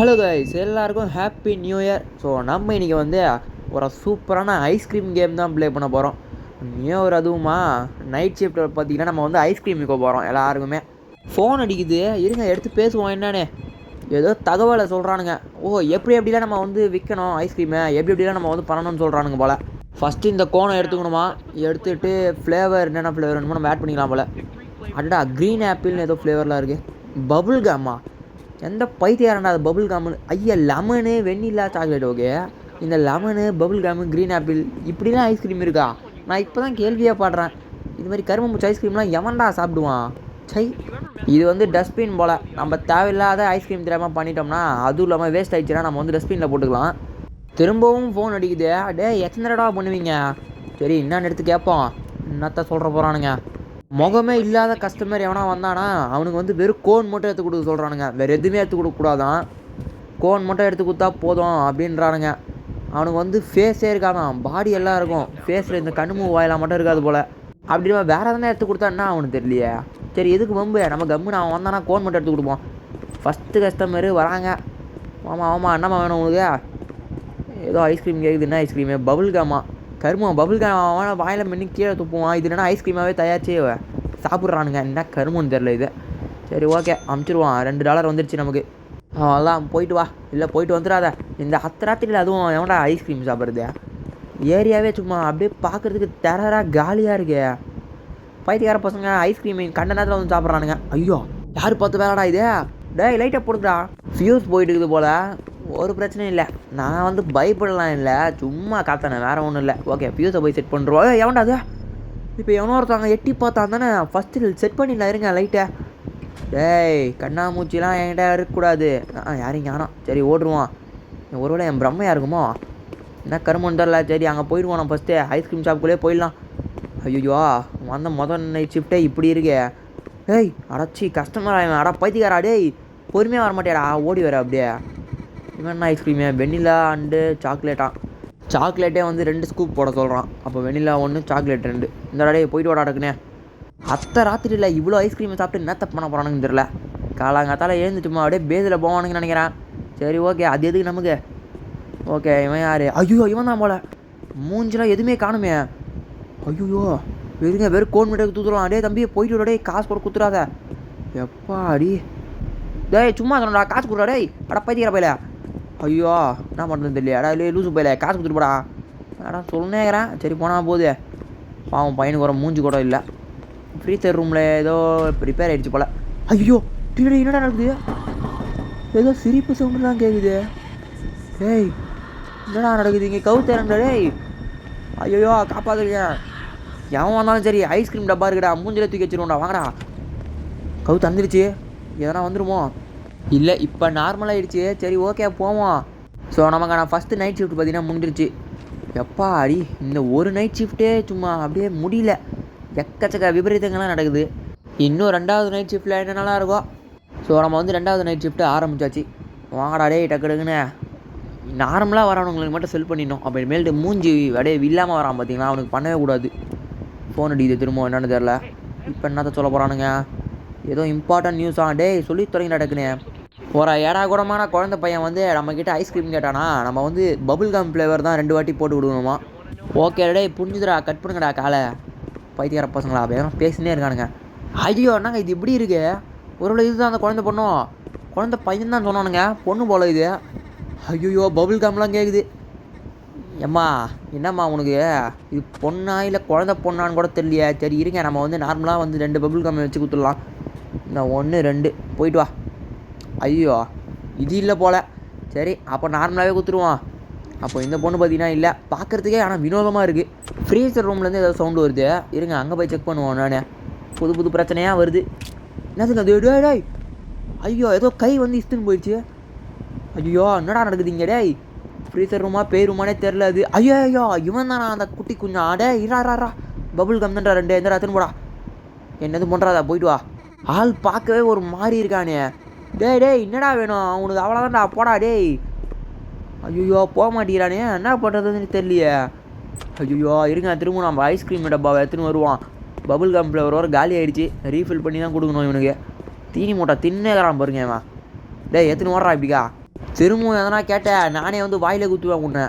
Hello guys, எல்லாருக்கும் happy new year. So நம்ம இன்றைக்கி வந்து ஒரு சூப்பரான ஐஸ்கிரீம் கேம் தான் ப்ளே பண்ண போகிறோம். நியூ இயர் அதுவுமா நைட் ஷிஃப்ட் பார்த்திங்கன்னா நம்ம வந்து ஐஸ்கிரீம் விற்க போகிறோம். எல்லாருக்குமே ஃபோன் அடிக்குது, இருங்க எடுத்து பேசுவோம். என்னன்னு ஏதோ தகவலை சொல்கிறானுங்க. எப்படிலாம் நம்ம வந்து விற்கணும் ஐஸ்கிரீமை, எப்படிலாம் நம்ம வந்து பண்ணணும்னு சொல்கிறானுங்க போல். ஃபஸ்ட்டு இந்த கோனை எடுத்துக்கணுமா, எடுத்துகிட்டு ஃப்ளேவர் என்னென்ன ஃப்ளேவர் வேணுமோ நம்ம ஆட் பண்ணிக்கலாம் போல். அடடா, க்ரீன் ஆப்பிள்னு ஏதோ ஃப்ளேவர்லாம் இருக்குது. பபுள் கம்மா, எந்த பைத்தியாரண்டா அது பபுள் காமு? ஐயா, லெமனு வெண்ணிலா சாக்லேட். ஓகே, இந்த லெமனு பபுள் காமு க்ரீன் ஆப்பிள் இப்படிலாம் ஐஸ்கிரீம் இருக்கா? நான் இப்போ தான் கேள்வியாக பாடுறேன். இது மாதிரி கரும்பு ஐஸ்கிரீம்லாம் எவன்டா சாப்பிடுவான்? சை, இது வந்து டஸ்ட்பின் போல். நம்ம தேவையில்லாத ஐஸ்கிரீம் தெரியாமல் பண்ணிட்டோம்னா, அதுவும் இல்லாமல் வேஸ்ட் ஆகிடுச்சுன்னா நம்ம வந்து டஸ்ட்பினில் போட்டுக்கலாம். திரும்பவும் ஃபோன் அடிக்குது. எத்தனை தடவை பண்ணுவீங்க? சரி, என்னன்னு எடுத்து கேட்போம். என்னத்த சொல்கிற போகிறானுங்க. முகமே இல்லாத கஸ்டமர் எவனா வந்தானா அவனுக்கு வந்து வெறும் கோன் மட்டும் எடுத்து கொடுக்க சொல்கிறானுங்க. வேறு எதுவுமே எடுத்து கொடுக்கக்கூடாதான், கோன் மட்டும் எடுத்து கொடுத்தா போதும் அப்படின்றானுங்க. அவனுக்கு வந்து ஃபேஸே இருக்காதான், பாடி எல்லாம் இருக்கும், ஃபேஸில் இந்த கண்ணு வாயிலாம் மட்டும் இருக்காது போல். அப்படி வேறு எதனா எடுத்து கொடுத்தான்னா அவனுக்கு தெரியலையே. சரி, எதுக்கு வம்பு, நம்ம கம்முன்னு அவன் வந்தானா கோன் மட்டும் எடுத்து கொடுப்போம். ஃபஸ்ட்டு கஸ்டமரு வராங்க. ஆமாம் என்னம்மா வேணும் உங்களுக்கு? ஏதோ ஐஸ்கிரீம் கேட்குது. என்ன ஐஸ்கிரீமு? பபுள் காமா? கருமம், பபுள் காம் வாயில் மின்னி கீழே துப்புவான். இது என்னென்னா ஐஸ்கிரீமாகவே தயாரிச்சு சாப்பிட்றானுங்க. என்ன கருமன்னு தெரில இது. சரி, ஓகே, அமுச்சிடுவான். $2 வந்துடுச்சு நமக்கு. அதான் போயிட்டு வா, இல்லை போயிட்டு வந்துடாத. இந்த ராத்திரியில் அதுவும் எவன்டா ஐஸ்கிரீம் சாப்பிட்றது? ஏரியாவே சும்மா அப்படியே பார்க்குறதுக்கு டெரராக காலியாக இருக்கு. பைத்தியக்கார பசங்க ஐஸ்கிரீம் கண்ட நேரத்தில் வந்து சாப்பிட்றானுங்க. ஐயோ, யார் பார்த்து வேறடா இது? லைட்டாக போடுறா. ஃபியூஸ் போயிட்டு இருக்குது போல். ஒரு பிரச்சனையும் இல்லை, நான் வந்து பயப்படலாம் இல்லை, சும்மா காத்தானே, வேறு ஒன்றும் இல்லை. ஓகே, ஃபியூஸை போய் செட் பண்ணுறோம். எவன்டா அது? இப்போ எவனோ ஒருத்தாங்க எட்டி பார்த்தான் தானே. ஃபஸ்ட்டு செட் பண்ணிடலாம், இருங்க லைட்டை. கண்ணாமூச்சிலாம் என்கிட்ட இருக்கக்கூடாது. யாரையும் காணோம். சரி, ஓடுருவான். ஒருவேளை என் பிரம்மையாக இருக்குமோ? என்ன கருமன்னு தெரில. சரி, அங்கே போயிடுவோம். நம்ம ஃபஸ்ட்டு ஐஸ்கிரீம் ஷாப்புக்குள்ளே போயிடலாம். ஐயோ, வந்த முதல் நைட் ஷிஃப்ட்டே இப்படி இருக்கே. அடச்சி கஸ்டமர் ஆகிடும். அடா பைத்தியக்காரா, பொறுமையாக வர மாட்டேடா, ஓடி வர அப்படியே. இவன் ஐஸ்கிரீமே வெண்ணிலா அண்டு சாக்லேட்டான். சாக்லேட்டே வந்து 2 ஸ்கூப் போட சொல்கிறான். அப்போ வெண்ணிலா 1, சாக்லேட் 2. இந்த டே போயிட்டு வாடா டக்குனே. ராத்திரியில் இவ்வளோ ஐஸ்கிரீமை சாப்பிட்டு என்ன தப்பு பண்ண போகிறானுன்னு தெரில. காலாங்காத்தால் எழுந்துட்டுமா அப்படியே பேஸில் போவானுங்கன்னு நினைக்கிறேன். சரி, ஓகே, அது எதுக்கு நமக்கு? ஓகே, இவன் யார்? ஐயோ, இவன் தான் போல. மூஞ்சிலாம் எதுவுமே காணுமே. ஐயோ, வெறும் கோன் மீட்டருக்கு தூத்துருவான். தம்பி போயிட்டு விட, காசு கூட குத்துறாத. எப்பாடி சும்மா சொன்னடா, காசு கொடுறா. அட பைத்தியக்கிற பையில. ஐயோ, என்ன பண்ணுறது தெரியல. இல்லை லூசு பையில, காசு கொடுத்துட்டு போடா. சொல்லுனேங்கிறேன். சரி, போனால் போகுது. பாவம், பையனுக்கு வர மூஞ்சி கூட இல்லை. ஃப்ரீசர் ரூமில் ஏதோ ரிப்பேர் ஆகிடுச்சு போல். ஐயோ, என்னடா நடக்குது? ஏதோ சிரிப்பு சவுண்டுலாம் கேட்குது. என்னடா நடக்குது இங்கே? கவுத்தரண்டா. ஐயோ, காப்பாற்றுங்க. எவன் வந்தாலும் சரி, ஐஸ்கிரீம் டப்பா இருக்குடா, மூஞ்சில் தூக்கி வச்சுருவோம்டா. வாங்கடா. கவுத்து வந்துருச்சு. எதனா வந்துடுமோ? இல்லை, இப்போ நார்மலாகிடுச்சு. சரி, ஓகே, போவோம். ஸோ நமக்கான ஃபஸ்ட்டு நைட் ஷிஃப்ட் பார்த்திங்கன்னா முடிஞ்சிருச்சு. எப்பா அடி, இந்த ஒரு நைட் ஷிஃப்ட்டே சும்மா அப்படியே முடியல. எக்கச்சக்க விபரீதங்கள்லாம் நடக்குது. இன்னும் 2வது நைட் ஷிஃப்ட்டில் என்னென்னலாம் இருக்கும். ஸோ நம்ம வந்து 2வது நைட் ஷிஃப்ட்டு ஆரம்பித்தாச்சு. வாங்கடா டக்கு டக்குன்னு. நார்மலாக வரவங்களுக்கு மட்டும் செல் பண்ணிடணும். அப்படி மேல்ட்டு மூஞ்சி இல்லாமல் வரான் பார்த்தீங்களா, அவனுக்கு பண்ணவே கூடாது. ஃபோன் அடிக்குது திரும்ப, என்னென்னு தெரில. இப்போ என்னத்த சொல்ல போகிறானுங்க? ஏதோ இம்பார்ட்டன்ட் நியூஸா? சொல்லி தொடங்கிடா டக்குன்னு. ஒரு ஏடாகூடமான குழந்தை பையன் வந்து நம்மக்கிட்ட ஐஸ்கிரீம் கேட்டானா, நம்ம வந்து பபுள் கம் ஃப்ளேவர் தான் 2 வாட்டி போட்டு விடுவோமா. ஓகே புரிஞ்சுதுடா, கட் பண்ணுங்கடா காலை. பைத்தியார பசங்களா வேறு பேசினே இருக்கானுங்க. ஐயோ, என்னங்க இது இப்படி இருக்கு? ஒருவேளை இதுதான் அந்த குழந்தை பொண்ணும்? குழந்தை பையன் தான் சொன்னானுங்க, பொண்ணு போல இது. ஐயோ, பபுள் கம்லாம் கேட்குது. ஏம்மா, என்னம்மா உனக்கு இது பொண்ணா இல்லை குழந்தை பொண்ணான்னு கூட தெரியலையே. சரி, இருங்க, நம்ம வந்து நார்மலாக வந்து 2 பபுள் கம் வச்சு கொடுத்துடலாம். இந்த 1, 2 போயிட்டு வா. ஐயோ, இது இல்லை போல். சரி, அப்போ நார்மலாகவே கொடுத்துருவோம். அப்போ இந்த பொண்ணு பார்த்தீங்கன்னா இல்லை, பார்க்குறதுக்கே ஆனால் வினோதமாக இருக்குது. ஃப்ரீசர் ரூம்லேருந்து ஏதாவது சவுண்டு வருது. இருங்க, அங்கே போய் செக் பண்ணுவோம். நான் புது பிரச்சனையாக வருது. என்னதுங்க அது? ஐயோ, ஏதோ கை வந்து இஸ்துன்னு போயிடுச்சு. ஐயோ, என்னடா நடக்குது இங்கே? ஃப்ரீசர் ரூமா பேய் ரூமானே தெரில அது. ஐயோ, இவன் தானா அந்த குட்டி குஞ்சா? இரா பபுள் கம் தான்டா 2. எந்த ராத்தின்னு போடா. என்னது பண்ணுறாதா? போயிட்டு வா. ஆள் பார்க்கவே ஒரு மாதிரி இருக்கானே. என்னடா வேணும் அவனுக்கு? அவ்வளோதான்டா, போடா. ஐயோ, போக மாட்டேங்கிறானே, என்ன பண்ணுறதுன்னு தெரியலையே. ஐயோ, இருங்க, திரும்ப நம்ம ஐஸ்கிரீம் டப்பாவை எடுத்துன்னு வருவான். பபுள் கம் ஃப்ளேவர் வர காலி ஆகிடுச்சு. ரீஃபில் பண்ணி தான் கொடுக்கணும் இவனுக்கு. தீனி மூட்டை தின்னேக்கிறான் பாருங்க. அவன் எடுத்துன்னு ஓடுறா இப்படிக்கா. திரும்பவும் எதனா கேட்டேன் நானே வந்து வாயில குத்துவேன் உன்னை.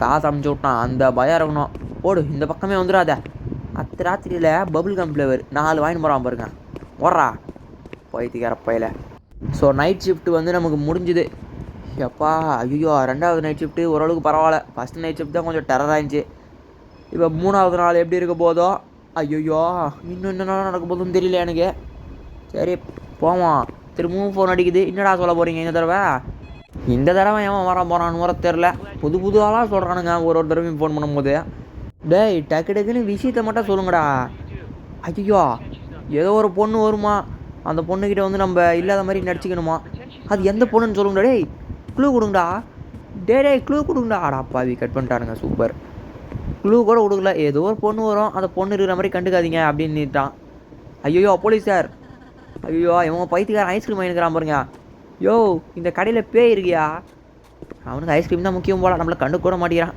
காசு அமுச்சு விட்டான், அந்த பயம் இருக்கணும். போடு, இந்த பக்கமே வந்துடாத. அத்த ராத்திரியில் பபுள் கம் ஃப்ளேவர் 4 வாங்கிட்டு போகிறான் பாருங்க. ஓடுறா போய்த்துக்கிற பையில. ஸோ நைட் ஷிஃப்ட்டு வந்து நமக்கு முடிஞ்சுது. எப்பா ஐயோ, 2வது நைட் ஷிஃப்ட்டு ஓரளவுக்கு பரவாயில்ல. ஃபஸ்ட்டு நைட் ஷிஃப்ட் தான் கொஞ்சம் டெரராக இருந்துச்சு. இப்போ 3வது நாள் எப்படி இருக்க போதோ, ஐயோ இன்னும் என்ன நடக்க போதுன்னு தெரியல எனக்கு. சரி போவோம். திரும்பவும் ஃபோன் அடிக்குது. என்னடா சொல்ல போகிறீங்க இந்த தடவை? இந்த தடவை ஏன் வர போகிறான்னு வர தெரில. புது ஆளாக சொல்கிறானுங்க ஒரு தடவையும் ஃபோன் பண்ணும்போது. டேய் டக்கு டக்குன்னு விஷயத்தை மட்டும் சொல்லுங்கடா. ஐயோ ஏதோ ஒரு பொண்ணு வருமா, அந்த பொண்ணுக்கிட்ட வந்து நம்ம இல்லாத மாதிரி நடிச்சிக்கணுமா. அது எந்த பொண்ணுன்னு சொல்லுங்கடா. டேய் க்ளூ கொடுங்கடா. டேய் க்ளூ கொடுங்கடா. அப்பாவி கட் பண்ணிட்டானுங்க. சூப்பர். க்ளூ கூட கொடுக்கல. ஏதோ ஒரு பொண்ணு வரும், அந்த பொண்ணு இருக்கிற மாதிரி கண்டுக்காதீங்க அப்படின்னுட்டான். ஐயோ போலீஸ் சார். ஐயோ இவன் பைத்தியக்காரன் ஐஸ்கிரீம் வாங்கிக்கிறான் பாருங்க. யோ இந்த கடையில் பேய் இருக்கியா? அவனுக்கு ஐஸ்கிரீம் தான் முக்கியம் போல, நம்மளை கண்டு கூட மாட்டேங்கிறான்.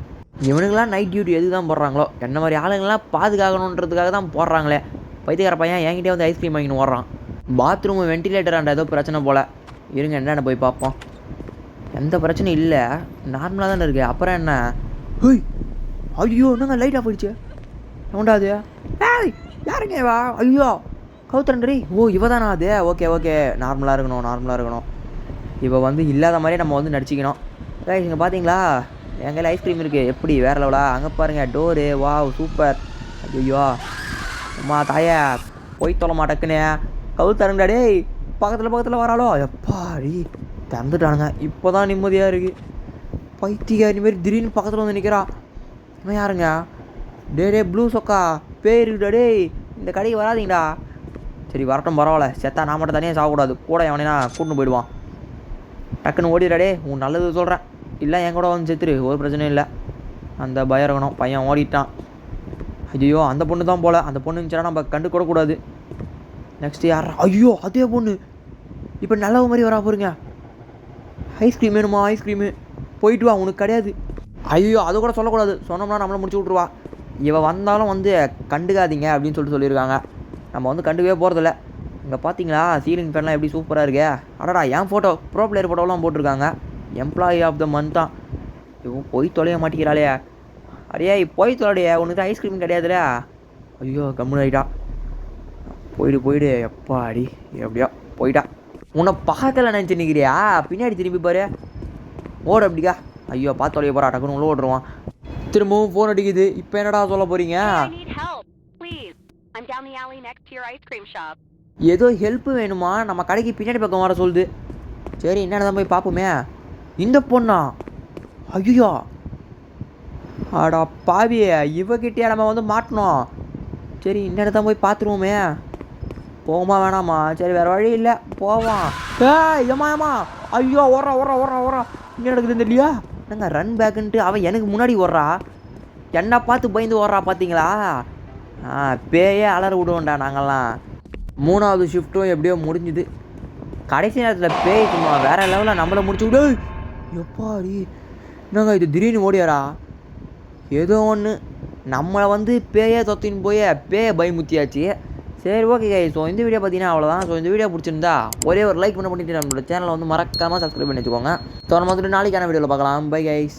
இவனுக்கெல்லாம் நைட் டியூட்டி எதுக்கு தான் போடுறாங்களோ, என்ன மாதிரி ஆளுங்கள்லாம் பாதுகாக்கணுன்றதுக்காக தான் போடுறாங்களே. பைத்தியக்கார பையன் என்கிட்டே வந்து ஐஸ்கிரீம் வாங்கின்னு ஓடுறான். பாத்ரூமு வென்டிலேட்டராண்ட ஏதோ பிரச்சனை போல். இருங்க என்னென்ன போய் பார்ப்போம். எந்த பிரச்சனையும் இல்லை, நார்மலாக தானே இருக்குது. அப்புறம் என்ன? ஹோய் ஐயோ என்னங்க லைட்டாக போயிடுச்சு. உண்டாது. ஏய் யாருங்க வா? ஐயோ கவுத்தரண்டரி. ஓ இவ தானா அது? ஓகே நார்மலாக இருக்கணும். இப்போ வந்து இல்லாத மாதிரி நம்ம வந்து நடிச்சிக்கணும். இங்கே பார்த்தீங்களா என் கையில் ஐஸ்கிரீம் இருக்குது. எப்படி வேறு லெவலா? அங்கே பாருங்கள் டோரு. Wow super. ஐயோ அம்மா தாயா போய் தொலை மாட்டேக்குன்னு கவுத்தரண்டா. டேய் பக்கத்தில் வராளோ? எப்பாடி திறந்துட்டானுங்க. இப்போ தான் நிம்மதியாக இருக்குது. பைத்தியாரி மாரி திடீர்னு பக்கத்தில் வந்து நிற்கிறா. இவன் யாருங்க? டே ப்ளூ சொக்கா பேய் இருக்குடா. டேய் இந்த கடைக்கு வராதிங்கடா. சரி வரட்டும் பரவாயில்ல. செத்தா நான் மட்டும் தனியாக சாகக்கூடாது, கூட எவனேனா கூட்டின்னு போயிடுவான். டக்குன்னு ஓடிடாடே. உன் நல்லது சொல்கிறேன். இல்லை என் கூட வந்து செத்துரு, ஒரு பிரச்சனையும் இல்லை. அந்த பயம் இருக்கணும். பையன் ஓடிட்டான். ஐயோ அந்த பொண்ணு தான் போல். அந்த பொண்ணு இருந்துச்சுன்னா நம்ம கண்டு கூடாது. நெக்ஸ்ட்டு யாரா? ஐயோ அதே பொண்ணு. இப்போ நல்ல மாதிரி வரா போருங்க. ஐஸ்கிரீம் வேணுமா? ஐஸ்கிரீமு போயிட்டு வா, உனக்கு கிடையாது. ஐயோ அது கூட சொல்லக்கூடாது, சொன்னோம்னா நம்மளை முடிச்சு விட்ருவா. இவன் வந்தாலும் வந்து கண்டுக்காதீங்க அப்படின்னு சொல்லியிருக்காங்க. நம்ம வந்து கண்டுக்கவே போகிறதில்ல. இங்கே பார்த்தீங்களா சீலிங் ஃபேன்லாம் எப்படி சூப்பராக இருக்கே. அடடா என் ஃபோட்டோ ப்ரோ பிளேயர் ஃபோட்டோலாம் போட்டிருக்காங்க. எம்ப்ளாயி ஆஃப் த மந்த் தான். இவன் போய் தொலைய மாட்டேங்கிறாளே. அடையே போய் தொலைடைய, உனக்கு ஐஸ்கிரீம் கிடையாதுல. ஐயோ கம்முன்னு ஆகிட்டா. போயிடு எப்பாடி எப்படியா போயிட்டா. உன்னை பார்க்கல நினச்சி நிற்கிறியா? பின்னாடி திரும்பி பாரு. ஓடு அப்படிக்கா. ஐயோ பார்த்து தொலைய போகிறா. டக்குன்னு உள்ள ஓடுருவான். திரும்பவும் ஃபோன் அடிக்குது. இப்போ என்னடா சொல்ல போகிறீங்க? ஏதோ ஹெல்ப் வேணுமா? நம்ம கடைக்கு பின்னாடி பக்கம் வர சொல்லுது. சரி என்னென்ன போய் பார்ப்போமே. இந்த பொண்ணா? ஐயோ ஆடா பாவியே, இவகிட்டே நம்ம வந்து மாட்டணும். சரி இன்னொன்று தான் போய் பார்த்துருவோமே. போகுமா வேணாமா? சரி வேறு வழி இல்லை போவான். ஏமா ஐயோ ஓடுறா. என்ன நடக்குதுன்னு இல்லையா? என்னங்க ரன் பேக்குன்ட்டு அவன் எனக்கு முன்னாடி ஓடுறா. என்ன பார்த்து பயந்து ஓடுறா பார்த்தீங்களா? பேயே அலற விடுவோண்டா நாங்கள்லாம். 3வது ஷிஃப்ட்டும் எப்படியோ முடிஞ்சுது. கடைசி நேரத்தில் பேய் சும்மா வேறு லெவலில் நம்மளை முடிச்சு விடு. எப்பாடி என்னங்க இது திடீர்னு ஓடியாரா? ஏதோ ஒன்று நம்மளை வந்து பேயே தொத்தின்னு போய் பேயை பயமுத்தியாச்சு. சரி ஓகே கைஸ். ஸோ இந்த வீடியோ பார்த்தீங்கன்னா அவ்வளோதான். ஸோ இந்த வீடியோ பிடிச்சிருந்தா ஒரே ஒரு லைக் பண்ணிட்டு நம்மளோட சேனலை வந்து மறக்காமல் சப்ஸ்கிரைப் பண்ணி வச்சுக்கோங்க. ஸோ நம்ம வந்துட்டு நாளைக்கான வீடியோவில் பார்க்கலாம். Bye guys.